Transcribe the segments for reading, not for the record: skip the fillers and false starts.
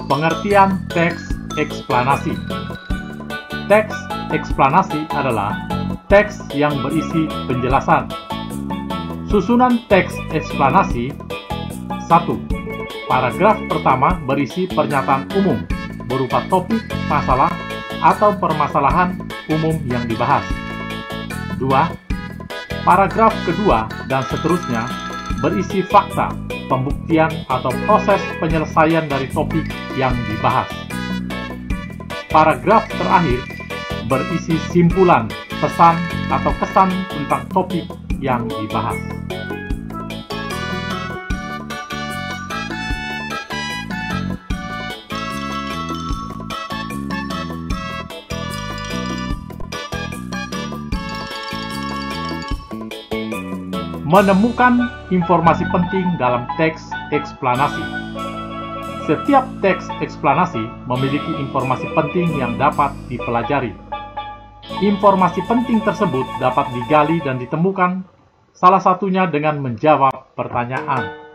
Pengertian teks eksplanasi. Teks eksplanasi adalah teks yang berisi penjelasan. Susunan teks eksplanasi: 1. Paragraf pertama berisi pernyataan umum berupa topik, masalah, atau permasalahan umum yang dibahas. 2. Paragraf kedua dan seterusnya berisi fakta, pembuktian, atau proses penyelesaian dari topik yang dibahas. Paragraf terakhir berisi simpulan, pesan, atau kesan tentang topik yang dibahas. Menemukan informasi penting dalam teks eksplanasi. Setiap teks eksplanasi memiliki informasi penting yang dapat dipelajari. Informasi penting tersebut dapat digali dan ditemukan, salah satunya dengan menjawab pertanyaan.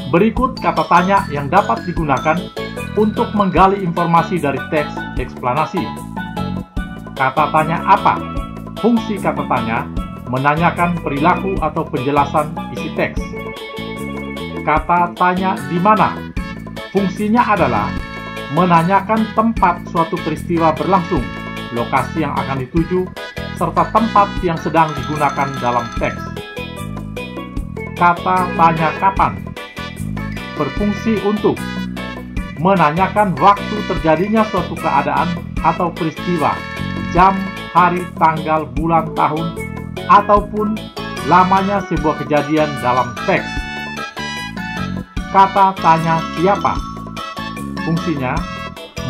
Berikut kata tanya yang dapat digunakan untuk menggali informasi dari teks eksplanasi. Kata tanya apa? Fungsi kata tanya menanyakan perilaku atau penjelasan isi teks. Kata tanya di mana? Fungsinya adalah menanyakan tempat suatu peristiwa berlangsung, lokasi yang akan dituju, serta tempat yang sedang digunakan dalam teks. Kata tanya kapan? Berfungsi untuk menanyakan waktu terjadinya suatu keadaan atau peristiwa, jam, hari, tanggal, bulan, tahun, ataupun lamanya sebuah kejadian dalam teks. Kata tanya siapa? Fungsinya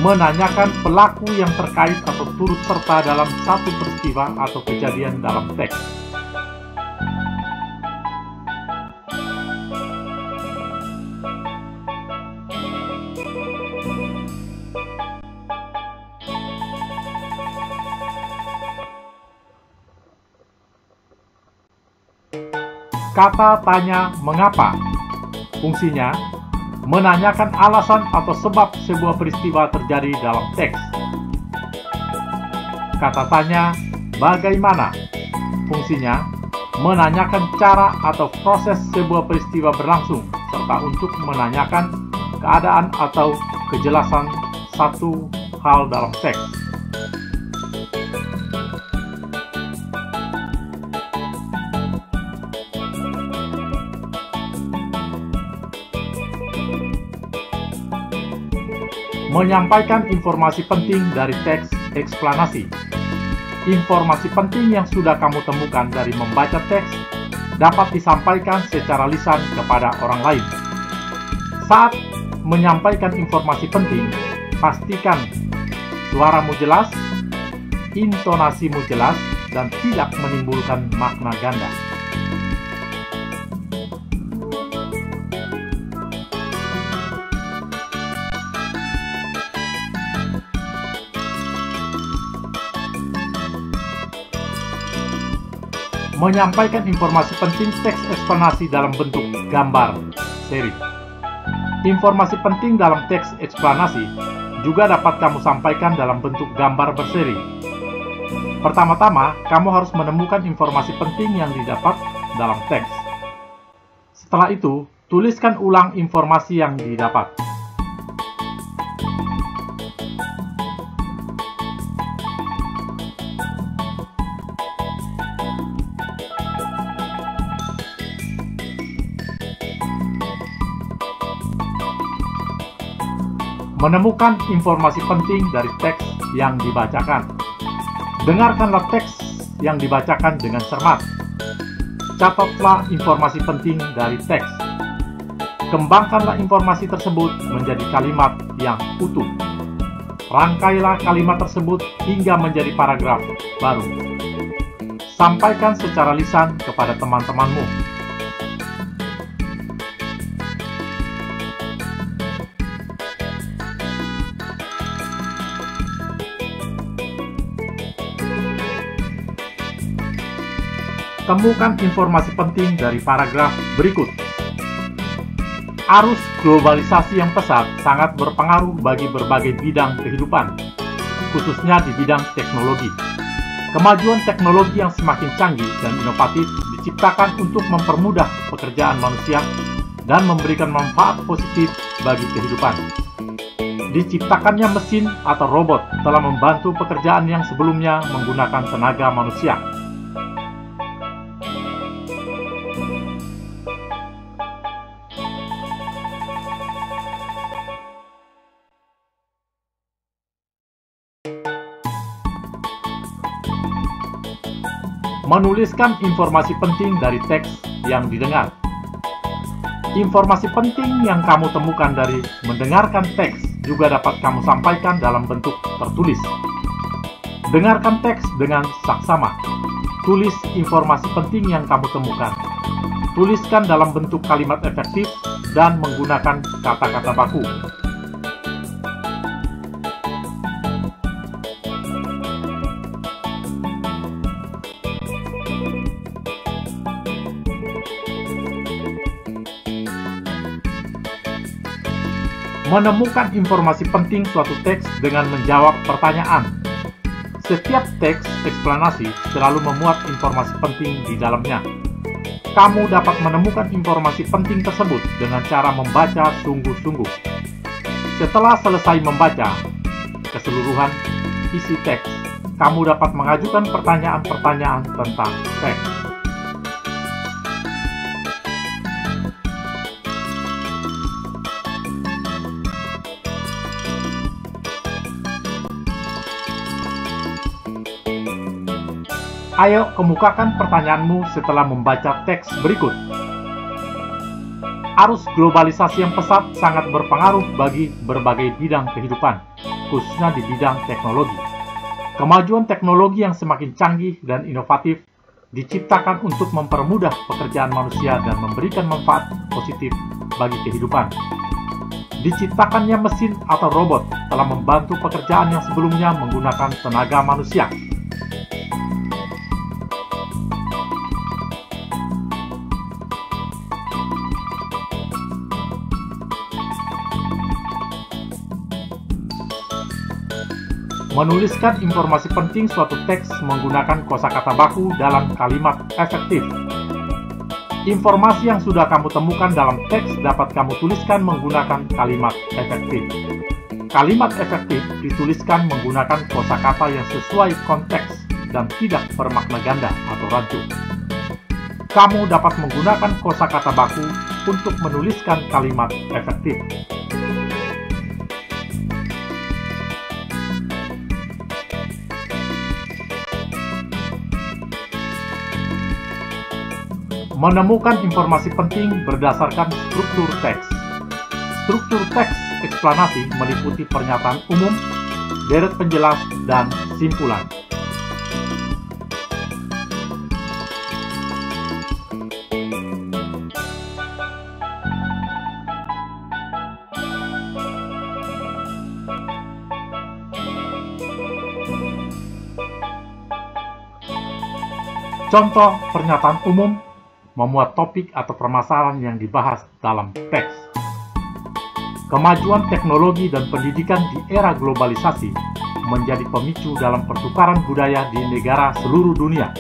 menanyakan pelaku yang terkait atau turut serta dalam satu peristiwa atau kejadian dalam teks. Kata tanya mengapa? Fungsinya menanyakan alasan atau sebab sebuah peristiwa terjadi dalam teks. Kata tanya bagaimana? Fungsinya menanyakan cara atau proses sebuah peristiwa berlangsung, serta untuk menanyakan keadaan atau kejelasan satu hal dalam teks. Menyampaikan informasi penting dari teks eksplanasi. Informasi penting yang sudah kamu temukan dari membaca teks dapat disampaikan secara lisan kepada orang lain. Saat menyampaikan informasi penting, pastikan suaramu jelas, intonasimu jelas, dan tidak menimbulkan makna ganda. Menyampaikan informasi penting teks eksplanasi dalam bentuk gambar seri. Informasi penting dalam teks eksplanasi juga dapat kamu sampaikan dalam bentuk gambar berseri. Pertama-tama, kamu harus menemukan informasi penting yang didapat dalam teks. Setelah itu, tuliskan ulang informasi yang didapat. Menemukan informasi penting dari teks yang dibacakan. Dengarkanlah teks yang dibacakan dengan cermat. Catatlah informasi penting dari teks. Kembangkanlah informasi tersebut menjadi kalimat yang utuh. Rangkailah kalimat tersebut hingga menjadi paragraf baru. Sampaikan secara lisan kepada teman-temanmu. Temukan informasi penting dari paragraf berikut. Arus globalisasi yang pesat sangat berpengaruh bagi berbagai bidang kehidupan, khususnya di bidang teknologi. Kemajuan teknologi yang semakin canggih dan inovatif diciptakan untuk mempermudah pekerjaan manusia dan memberikan manfaat positif bagi kehidupan. Diciptakannya mesin atau robot telah membantu pekerjaan yang sebelumnya menggunakan tenaga manusia. Menuliskan informasi penting dari teks yang didengar. Informasi penting yang kamu temukan dari mendengarkan teks juga dapat kamu sampaikan dalam bentuk tertulis. Dengarkan teks dengan saksama. Tulis informasi penting yang kamu temukan. Tuliskan dalam bentuk kalimat efektif dan menggunakan kata-kata baku. Menemukan informasi penting suatu teks dengan menjawab pertanyaan. Setiap teks eksplanasi selalu memuat informasi penting di dalamnya. Kamu dapat menemukan informasi penting tersebut dengan cara membaca sungguh-sungguh. Setelah selesai membaca keseluruhan isi teks, kamu dapat mengajukan pertanyaan-pertanyaan tentang teks. Ayo kemukakan pertanyaanmu setelah membaca teks berikut. Arus globalisasi yang pesat sangat berpengaruh bagi berbagai bidang kehidupan, khususnya di bidang teknologi. Kemajuan teknologi yang semakin canggih dan inovatif diciptakan untuk mempermudah pekerjaan manusia dan memberikan manfaat positif bagi kehidupan. Diciptakannya mesin atau robot telah membantu pekerjaan yang sebelumnya menggunakan tenaga manusia. Menuliskan informasi penting suatu teks menggunakan kosakata baku dalam kalimat efektif. Informasi yang sudah kamu temukan dalam teks dapat kamu tuliskan menggunakan kalimat efektif. Kalimat efektif dituliskan menggunakan kosakata yang sesuai konteks dan tidak bermakna ganda atau rancu. Kamu dapat menggunakan kosakata baku untuk menuliskan kalimat efektif. Menemukan informasi penting berdasarkan struktur teks. Struktur teks eksplanasi meliputi pernyataan umum, deret penjelas, dan simpulan. Contoh pernyataan umum memuat topik atau permasalahan yang dibahas dalam teks. Kemajuan teknologi dan pendidikan di era globalisasi menjadi pemicu dalam pertukaran budaya di negara seluruh dunia.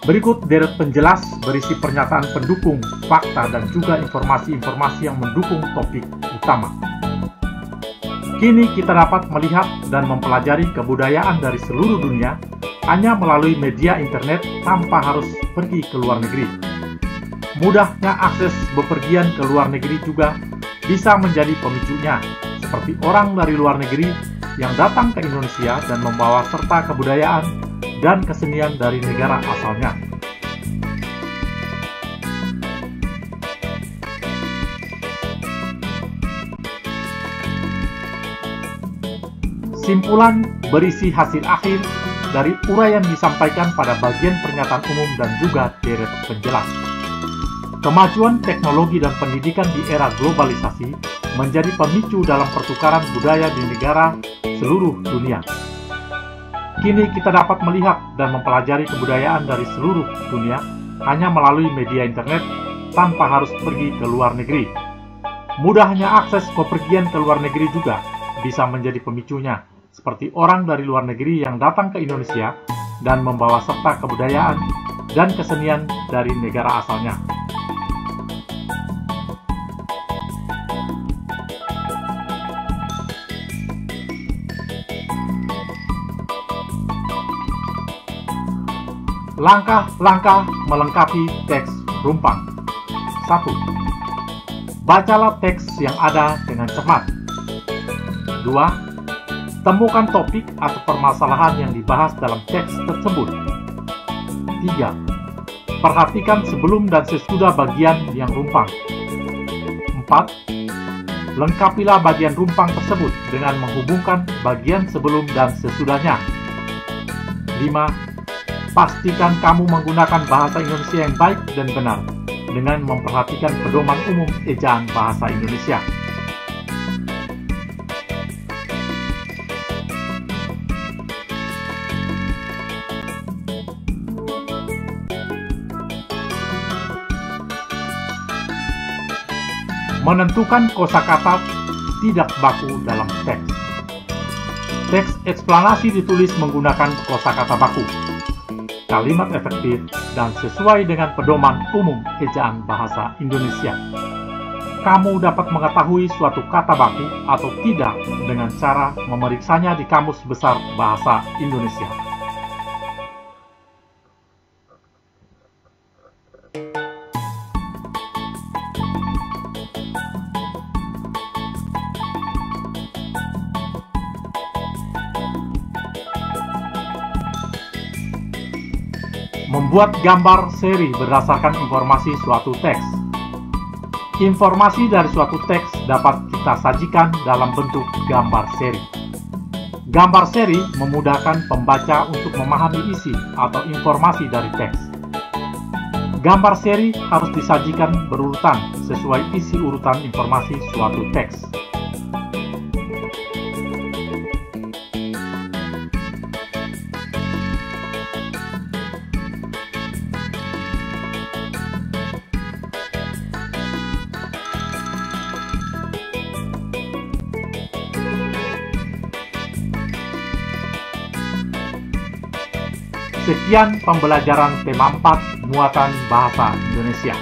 Berikut deret penjelas berisi pernyataan pendukung, fakta, dan juga informasi-informasi yang mendukung topik utama. Kini kita dapat melihat dan mempelajari kebudayaan dari seluruh dunia hanya melalui media internet tanpa harus pergi ke luar negeri. Mudahnya akses bepergian ke luar negeri juga bisa menjadi pemicunya, seperti orang dari luar negeri yang datang ke Indonesia dan membawa serta kebudayaan dan kesenian dari negara asalnya. Simpulan berisi hasil akhir dari uraian disampaikan pada bagian pernyataan umum dan juga deret penjelas. Kemajuan teknologi dan pendidikan di era globalisasi menjadi pemicu dalam pertukaran budaya di negara seluruh dunia. Kini kita dapat melihat dan mempelajari kebudayaan dari seluruh dunia hanya melalui media internet tanpa harus pergi ke luar negeri. Mudahnya akses bepergian ke luar negeri juga bisa menjadi pemicunya, seperti orang dari luar negeri yang datang ke Indonesia dan membawa serta kebudayaan dan kesenian dari negara asalnya. Langkah-langkah melengkapi teks rumpang. 1. Bacalah teks yang ada dengan cermat. 2. Temukan topik atau permasalahan yang dibahas dalam teks tersebut. 3. Perhatikan sebelum dan sesudah bagian yang rumpang. 4. Lengkapilah bagian rumpang tersebut dengan menghubungkan bagian sebelum dan sesudahnya. 5. Pastikan kamu menggunakan bahasa Indonesia yang baik dan benar dengan memperhatikan pedoman umum ejaan bahasa Indonesia. Menentukan kosakata tidak baku dalam teks. Teks eksplanasi ditulis menggunakan kosakata baku, kalimat efektif, dan sesuai dengan pedoman umum ejaan bahasa Indonesia. Kamu dapat mengetahui suatu kata baku atau tidak dengan cara memeriksanya di Kamus Besar Bahasa Indonesia. Membuat gambar seri berdasarkan informasi suatu teks. Informasi dari suatu teks dapat kita sajikan dalam bentuk gambar seri. Gambar seri memudahkan pembaca untuk memahami isi atau informasi dari teks. Gambar seri harus disajikan berurutan sesuai isi urutan informasi suatu teks. Sekian pembelajaran tema 4 muatan bahasa Indonesia.